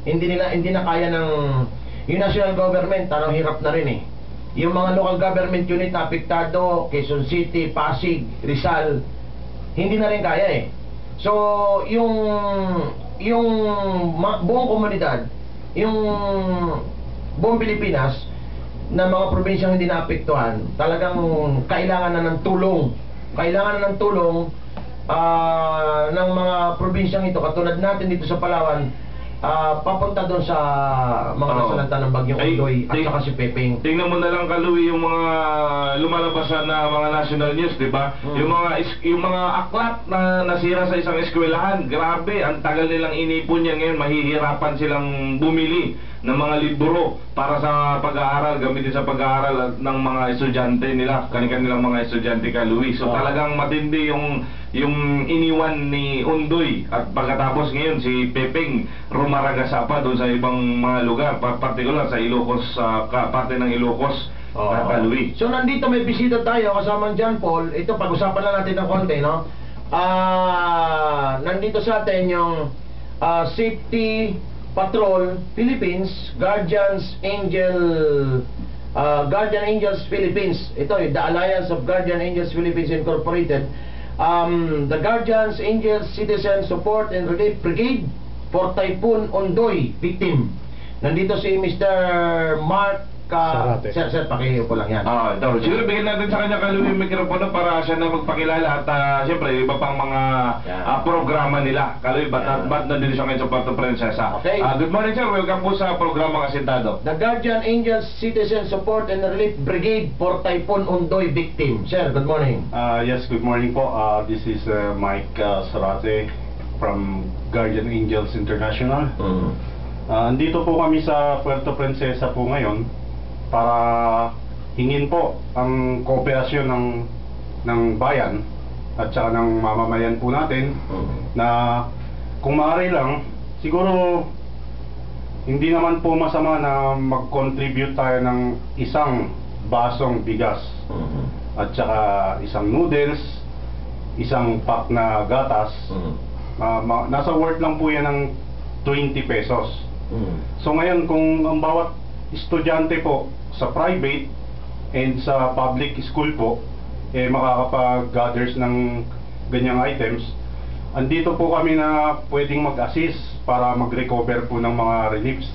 hindi na kaya ng yung national government, tanong hirap na rin eh. Yung mga local government unit na apektado, Quezon City, Pasig, Rizal, hindi na rin kaya eh. So, yung buong komunidad, yung buong Pilipinas, na mga probinsyang hindi naapektuhan, talagang kailangan na ng tulong. Kailangan na ng tulong ng mga probinsyang ito, katulad natin dito sa Palawan, papunta doon sa mga nasalanta ng Bagyong Ondoy at saka si Pepeng. Tingnan mo na lang, Kaluwi, yung mga lumalabas na mga national news, di ba? Yung mga aklat na nasira sa isang eskwelahan, grabe, ang tagal nilang inipon yan ngayon, mahihirapan silang bumili ng mga libro para sa pag-aaral, gamitin sa pag-aaral ng mga estudyante nila, kanilang mga estudyante, Kaluwi. So talagang matindi yung iniwan ni Ondoy, at pagkatapos ngayon si Pepeng rumaragasa pa doon sa ibang mga lugar, particular sa Ilocos, parte ng Ilocos, Kaluwi. So nandito may bisita tayo kasama John Paul. Ito, pag-usapan lang natin ng konti, no? Nandito sa atin yung Safety Patrol Philippines, Guardian Angels Philippines. Ito, the Alliance of Guardian Angels Philippines Incorporated. The Guardians Angels Citizen Support and Relief Brigade for Typhoon Ondoy victim. Nandito si Mr. Mark Sarate. Sir, pakiupo lang yan. Ito. Siguro bigyan natin sa kanya, Kaluwi, yung mikropono para siya na magpakilala, at siyempre iba pang mga programa nila. Kaluwi, ba't nandito siya ngayon sa Puerto Princesa? Okay. Good morning, sir. Welcome po sa programa Asintado. The Guardian Angels Citizen Support and Relief Brigade for Typhoon Ondoy victim. Sir, good morning. Yes, good morning po. This is Mike Sarate from Guardian Angels International. Andito po kami sa Puerto Princesa po ngayon para hingin po ang kooperasyon ng bayan at saka ng mamamayan po natin na kung maaari lang, siguro hindi naman po masama na mag-contribute tayo ng isang basong bigas at saka isang noodles, isang pack na gatas. Nasa worth lang po yan ng 20 pesos. So ngayon, kung ang bawat estudyante po sa private and sa public school po makakapag-gathers ng ganyang items, andito po kami na pwedeng mag-assist para mag-recover po ng mga reliefs.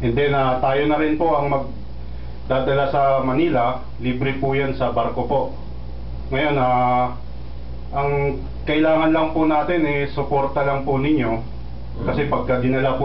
And then tayo na rin po ang magdadala sa Manila, libre po yan sa barko po. Ngayon, ang kailangan lang po natin suporta lang po ninyo, kasi pagka dinala po